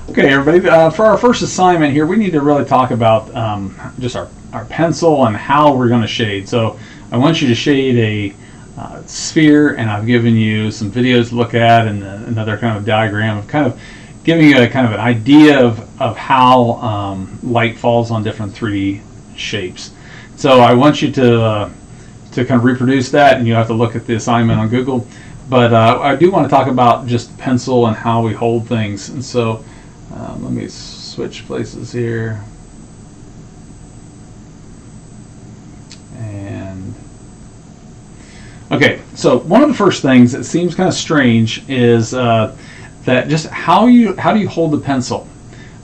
Okay, everybody, for our first assignment here, we need to really talk about just our pencil and how we're going to shade. So I want you to shade a sphere, and I've given you some videos to look at and another kind of diagram of kind of giving you a kind of an idea of how light falls on different 3D shapes. So I want you to kind of reproduce that, and you have to look at the assignment on Google. But I do want to talk about just pencil and how we hold things. And so let me switch places here. And okay, so one of the first things that seems kind of strange is that just how do you hold the pencil?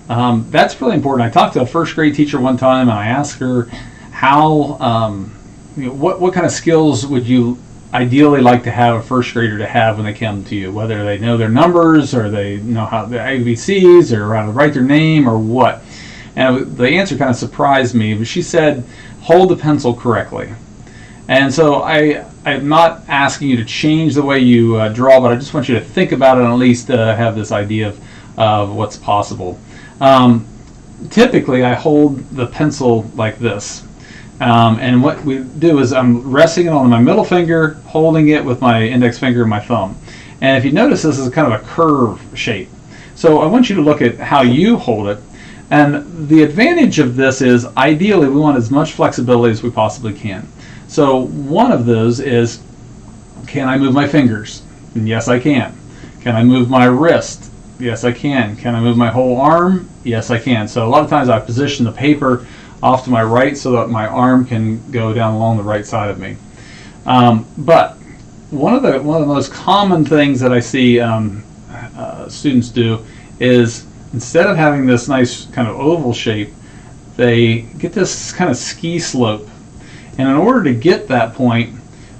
That's really important. I talked to a first grade teacher one time, and I asked her how what kind of skills would you ideally like to have a first grader to have when they come to you, whether they know their numbers or they know how the ABCs or how to write their name or what. And the answer kind of surprised me, but she said, hold the pencil correctly. And so I'm not asking you to change the way you draw, but I just want you to think about it and at least have this idea of what's possible. Typically, I hold the pencil like this. And what we do is I'm resting it on my middle finger, holding it with my index finger and my thumb. And if you notice, this is kind of a curve shape. So I want you to look at how you hold it. And the advantage of this is, ideally, we want as much flexibility as we possibly can. So one of those is, can I move my fingers? And yes, I can. Can I move my wrist? Yes, I can. Can I move my whole arm? Yes, I can. So a lot of times I position the paper off to my right so that my arm can go down along the right side of me. But one of the most common things that I see students do is, instead of having this nice kind of oval shape, they get this kind of ski slope. And in order to get that point,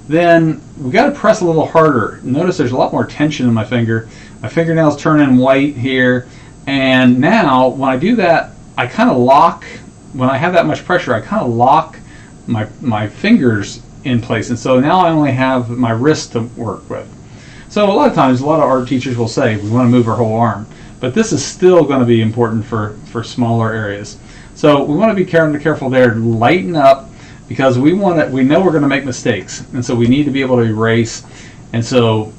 then we've got to press a little harder. Notice there's a lot more tension in my finger. My fingernails turning white here. And now when I do that, I kind of lock. When I have that much pressure, I kind of lock my fingers in place, and so now I only have my wrist to work with. So a lot of times, a lot of art teachers will say we want to move our whole arm, but this is still going to be important for smaller areas. So we want to be careful there to lighten up, because we know we're going to make mistakes, and so we need to be able to erase. And so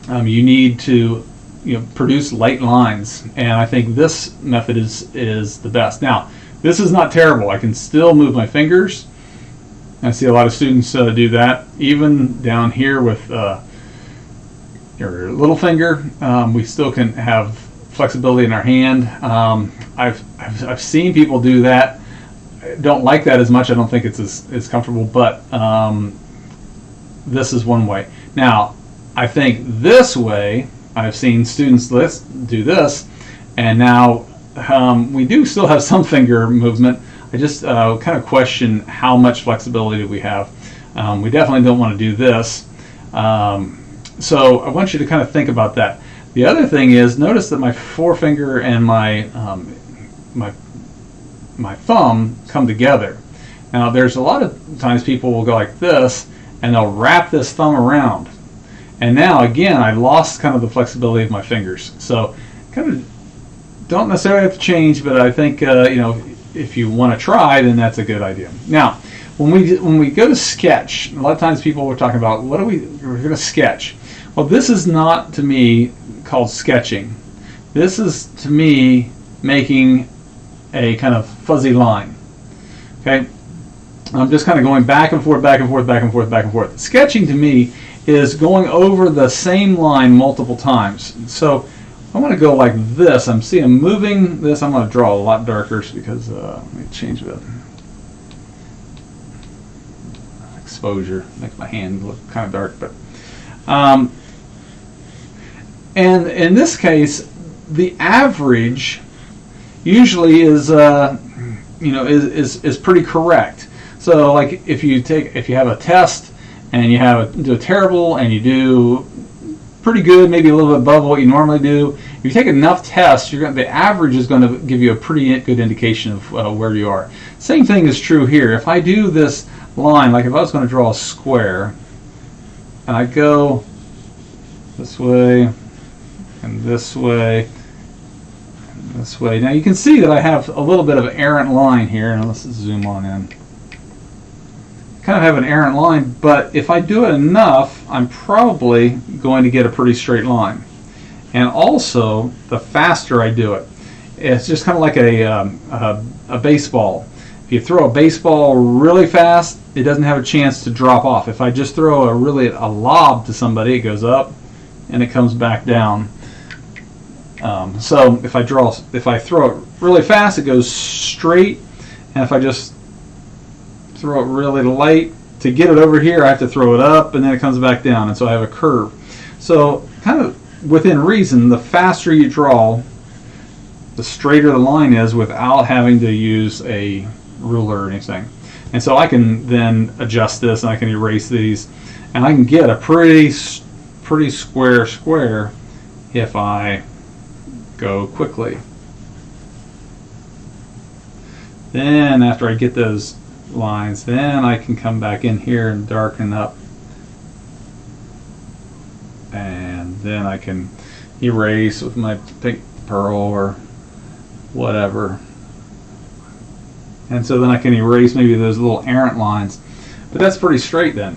you need to produce light lines, and I think this method is the best. Now, this is not terrible. I can still move my fingers. I see a lot of students do that. Even down here with your little finger, we still can have flexibility in our hand. I've seen people do that. I don't like that as much. I don't think it's as comfortable, but this is one way. Now, I think this way, I've seen students do this, and now we do still have some finger movement. I just kind of question how much flexibility we have. We definitely don't want to do this. So I want you to kind of think about that. The other thing is, notice that my forefinger and my thumb come together. Now, there's a lot of times people will go like this, and they'll wrap this thumb around. And now, again, I lost kind of the flexibility of my fingers. So kind of don't necessarily have to change, but I think if you want to try, then that's a good idea. Now, when we go to sketch, a lot of times people are talking about we're going to sketch. Well, this is not, to me, called sketching. This is, to me, making a kind of fuzzy line. Okay, I'm just kind of going back and forth, back and forth, back and forth, back and forth. Sketching, to me, is going over the same line multiple times. So I'm going to go like this. I'm moving this. I'm going to draw a lot darker because let me change the exposure. Makes my hand look kind of dark, but and in this case, the average usually is is pretty correct. So like if you have a test and you do a terrible and you do pretty good, maybe a little bit above what you normally do. If you take enough tests, the average is going to give you a pretty good indication of where you are. Same thing is true here. If I do this line, like if I was going to draw a square, and I go this way, and this way, and this way. Now you can see that I have a little bit of an errant line here, and let's zoom on in. Kind of have an errant line, but if I do it enough, I'm probably going to get a pretty straight line. And also, the faster I do it, it's just kind of like a baseball. If you throw a baseball really fast, it doesn't have a chance to drop off. If I just throw a lob to somebody, it goes up and it comes back down. So if I throw it really fast, it goes straight, and if I just throw it really light, to get it over here I have to throw it up and then it comes back down, and so I have a curve. So kind of within reason, the faster you draw, the straighter the line is without having to use a ruler or anything. And so I can then adjust this, and I can erase these, and I can get a pretty square if I go quickly. Then after I get those lines, then I can come back in here and darken up, and then I can erase with my pink pearl or whatever, and so then I can erase maybe those little errant lines, but that's pretty straight then.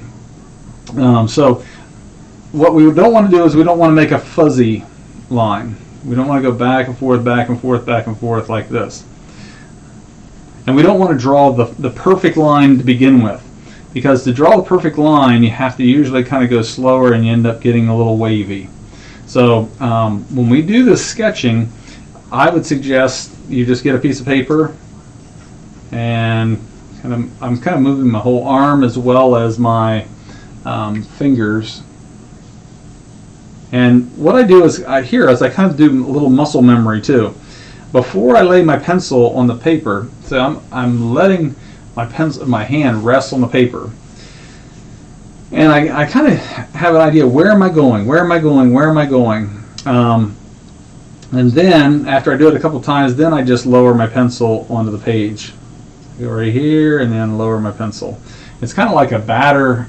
So what we don't want to do is we don't want to make a fuzzy line. We don't want to go back and forth, back and forth, back and forth like this. And we don't want to draw the perfect line to begin with, because to draw the perfect line you have to usually kind of go slower and you end up getting a little wavy. So when we do this sketching, I would suggest you just get a piece of paper, and I'm kind of moving my whole arm as well as my fingers. And what I do is I kind of do a little muscle memory too. Before I lay my pencil on the paper, so I'm letting my hand rest on the paper, and I kind of have an idea, where am I going, where am I going, where am I going, and then after I do it a couple times, then I just lower my pencil onto the page. Go right here and then lower my pencil. It's kind of like a batter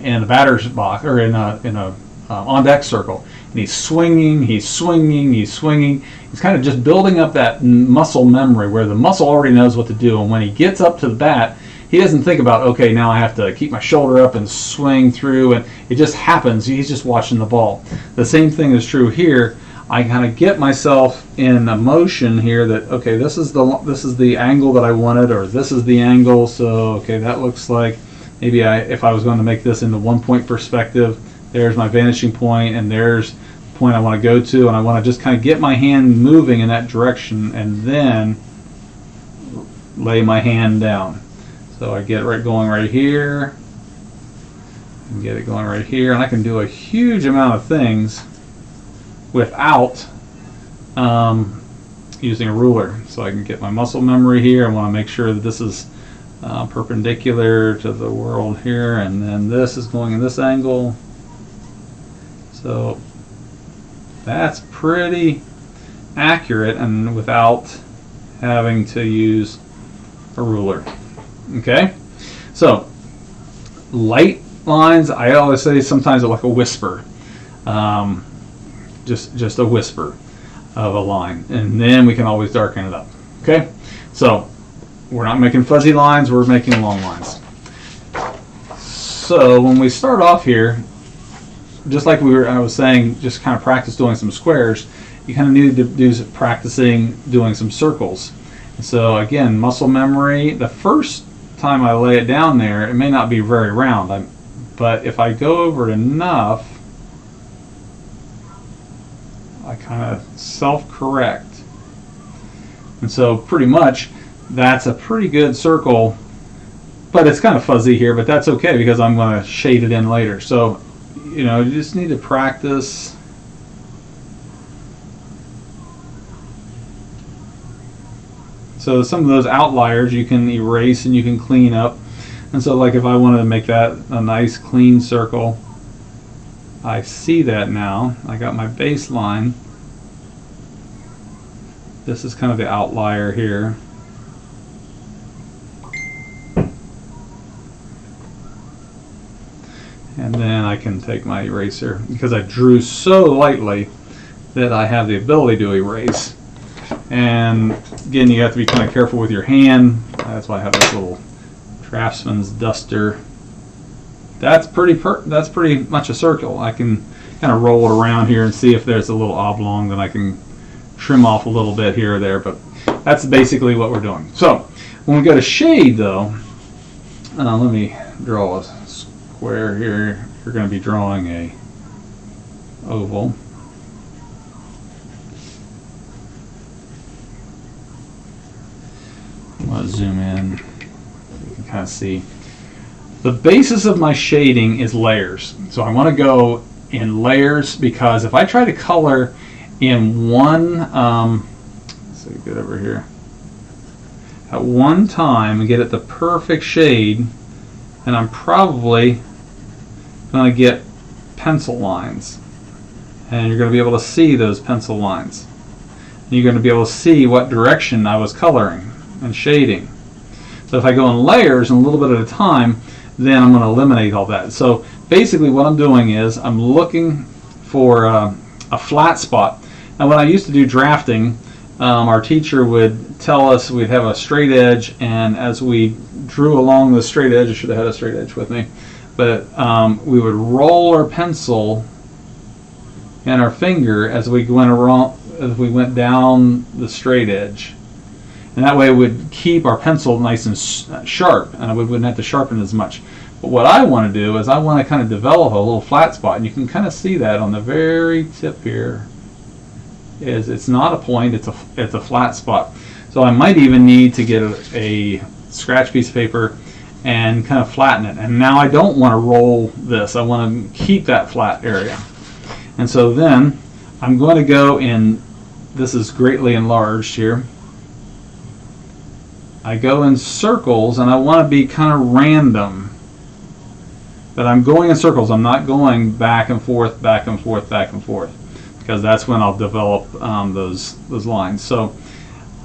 in a batter's box, or in a on deck circle. And he's swinging, he's swinging, he's swinging. He's kind of just building up that muscle memory where the muscle already knows what to do. And when he gets up to the bat, he doesn't think about, okay, now I have to keep my shoulder up and swing through. And it just happens. He's just watching the ball. The same thing is true here. I kind of get myself in a motion here that, okay, this is the angle that I wanted, or this is the angle. So, okay, that looks like maybe if I was going to make this into 1 point perspective, there's my vanishing point, and there's the point I want to go to, and I want to just kind of get my hand moving in that direction, and then lay my hand down. So I get it going right here, and get it going right here, and I can do a huge amount of things without using a ruler. So I can get my muscle memory here. I want to make sure that this is perpendicular to the world here, and then this is going in this angle. So that's pretty accurate, and without having to use a ruler. Okay, so light lines, I always say sometimes they're like a whisper, just a whisper of a line, and then we can always darken it up. Okay, so we're not making fuzzy lines, we're making long lines. So when we start off here, just like I was saying, just kind of practice doing some squares, you kind of need to do practicing doing some circles. And so again, muscle memory, the first time I lay it down there, it may not be very round, but if I go over it enough, I kind of self-correct. And so pretty much that's a pretty good circle, but it's kind of fuzzy here, but that's okay because I'm going to shade it in later. So you just need to practice. So some of those outliers you can erase and you can clean up. And so like if I wanted to make that a nice clean circle, I see that now. I got my baseline. This is kind of the outlier here. And then I can take my eraser, because I drew so lightly that I have the ability to erase. And again, you have to be kind of careful with your hand. That's why I have this little Craftsman's duster. That's pretty much a circle. I can kind of roll it around here and see if there's a little oblong that I can trim off a little bit here or there, but that's basically what we're doing. So when we go to shade though, let me draw a square here. You're going to be drawing a oval. I'm going to zoom in. You can kind of see. The basis of my shading is layers. So I want to go in layers because if I try to color in one, let's see, get over here, at one time and get it the perfect shade, and I'm probably going to get pencil lines. And you're going to be able to see those pencil lines. And you're going to be able to see what direction I was coloring and shading. So if I go in layers and a little bit at a time, then I'm going to eliminate all that. So basically what I'm doing is I'm looking for a flat spot. And when I used to do drafting, our teacher would tell us we'd have a straight edge, and as we drew along the straight edge, I should have had a straight edge with me, but we would roll our pencil and our finger as we went down the straight edge. And that way it would keep our pencil nice and sharp, and we wouldn't have to sharpen as much. But what I want to do is I want to kind of develop a little flat spot, and you can kind of see that on the very tip here. It's not a point, it's a flat spot. So I might even need to get a scratch piece of paper and kind of flatten it. And now I don't want to roll this, I want to keep that flat area. And so then I'm going to go in, this is greatly enlarged here. I go in circles, and I want to be kind of random. But I'm going in circles. I'm not going back and forth, back and forth, back and forth, because that's when I'll develop those lines. So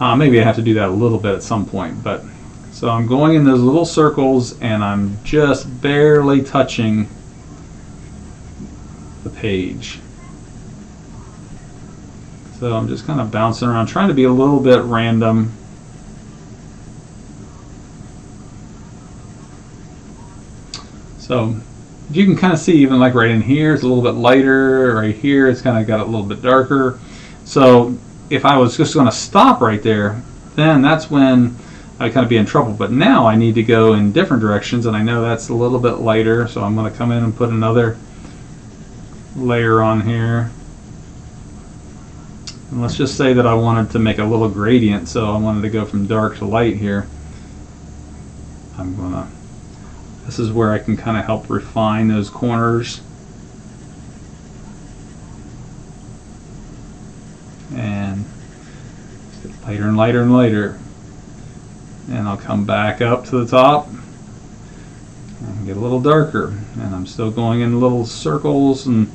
maybe I have to do that a little bit at some point. But so I'm going in those little circles, and I'm just barely touching the page. So I'm just kind of bouncing around, trying to be a little bit random. So you can kind of see, even like right in here, it's a little bit lighter. Right here, it's kind of got a little bit darker. So if I was just going to stop right there, then that's when I'd kind of be in trouble. But now I need to go in different directions, and I know that's a little bit lighter. So I'm going to come in and put another layer on here. And let's just say that I wanted to make a little gradient, so I wanted to go from dark to light here. This is where I can kind of help refine those corners. And get lighter and lighter and lighter. And I'll come back up to the top and get a little darker. And I'm still going in little circles and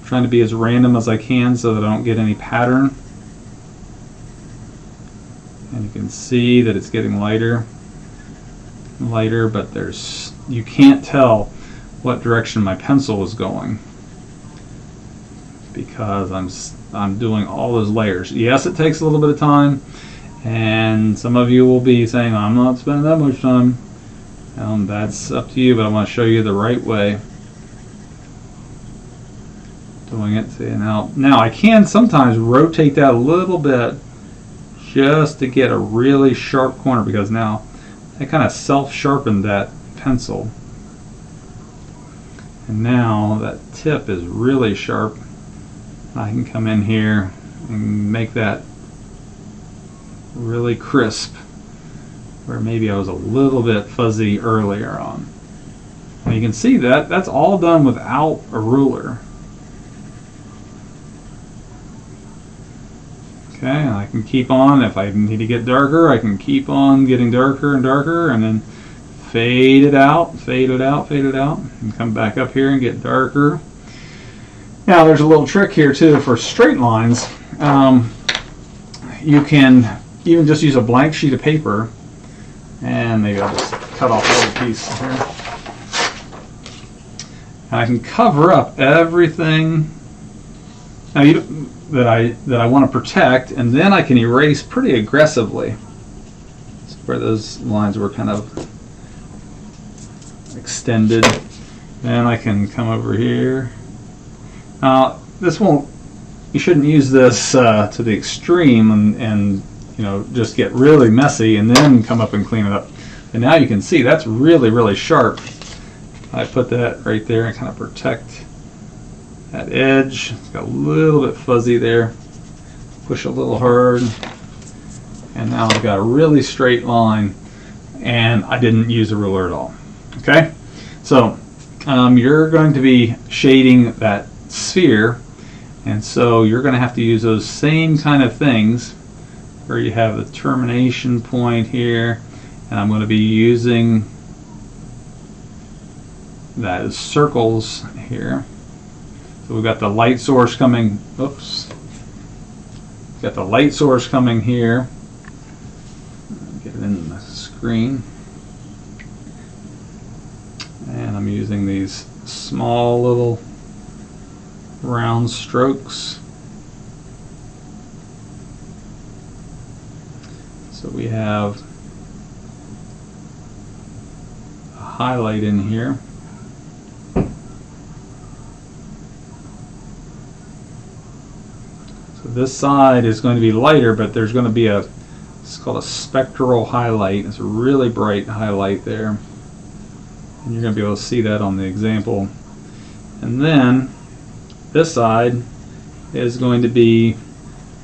trying to be as random as I can so that I don't get any pattern. And you can see that it's getting lighter and lighter, but you can't tell what direction my pencil is going because I'm doing all those layers. Yes, it takes a little bit of time, and some of you will be saying, I'm not spending that much time. That's up to you, but I want to show you the right way doing it. See, now I can sometimes rotate that a little bit just to get a really sharp corner, because now I kind of self-sharpened that pencil, and now that tip is really sharp. I can come in here and make that really crisp, where maybe I was a little bit fuzzy earlier on. And you can see that that's all done without a ruler. Okay, and I can keep on. If I need to get darker, I can keep on getting darker and darker, and then fade it out, fade it out, fade it out, and come back up here and get darker. Now there's a little trick here too for straight lines. You can even just use a blank sheet of paper, and maybe I'll just cut off a little piece here. And I can cover up everything now that I want to protect, and then I can erase pretty aggressively. So where those lines were kind of extended. Then I can come over here. Now this won't. You shouldn't use this to the extreme and just get really messy and then come up and clean it up. And now you can see that's really sharp. I put that right there and kind of protect that edge. It's got a little bit fuzzy there. Push a little hard, and now I've got a really straight line, and I didn't use a ruler at all. Okay, so you're going to be shading that sphere, and so you're going to have to use those same kind of things where you have the termination point here, and I'm going to be using that as circles here. So we've got the light source coming, oops, got the light source coming here. Get it in the screen. And I'm using these small little round strokes. So we have a highlight in here. So this side is going to be lighter, but there's going to be it's called a spectral highlight. It's a really bright highlight there. And you're going to be able to see that on the example. And then this side is going to be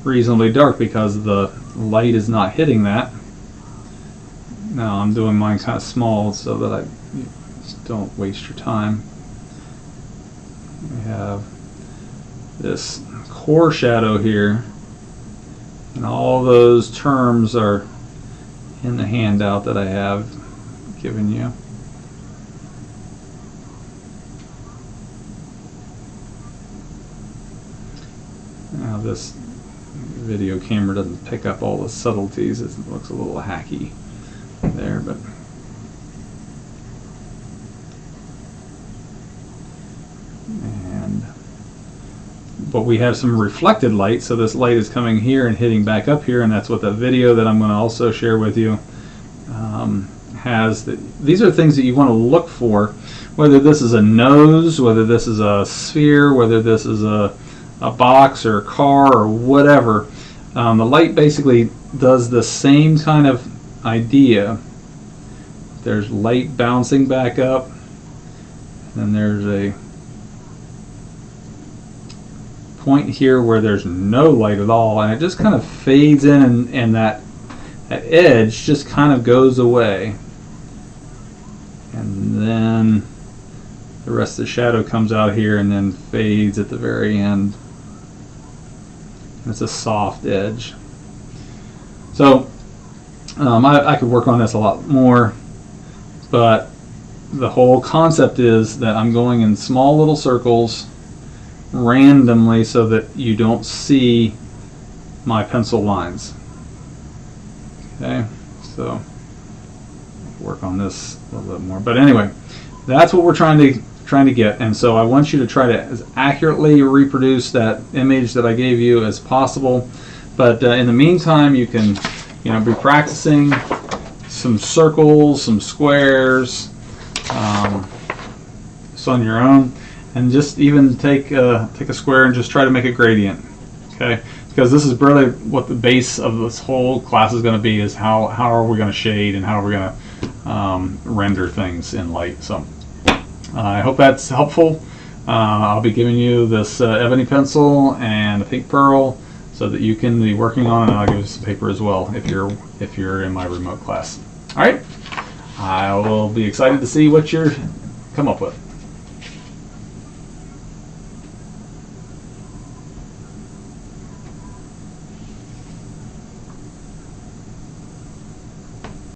reasonably dark because the light is not hitting that. Now I'm doing mine kind of small so that I just don't waste your time. We have this core shadow here, and all those terms are in the handout that I have given you. Now this video camera doesn't pick up all the subtleties. It looks a little hacky there, but we have some reflected light, so this light is coming here and hitting back up here, and that's what the video that I'm going to also share with you has. These are things that you want to look for, whether this is a nose, whether this is a sphere, whether this is a box or a car or whatever. The light basically does the same kind of idea. There's light bouncing back up, and there's a point here where there's no light at all, and it just kind of fades in, and that edge just kind of goes away, and then the rest of the shadow comes out here and then fades at the very end. It's a soft edge. So I could work on this a lot more, but the whole concept is that I'm going in small little circles randomly so that you don't see my pencil lines. Okay, so work on this a little bit more. But anyway, that's what we're trying to get, and so I want you to try to as accurately reproduce that image that I gave you as possible. But in the meantime, you can be practicing some circles, some squares, just on your own. And just even take a square and just try to make a gradient, okay? Because this is really what the base of this whole class is going to be, is how are we going to shade and how are we going to render things in light. So I hope that's helpful. I'll be giving you this ebony pencil and a pink pearl so that you can be working on it, and I'll give you some paper as well if you're in my remote class. All right, I will be excited to see what you come up with.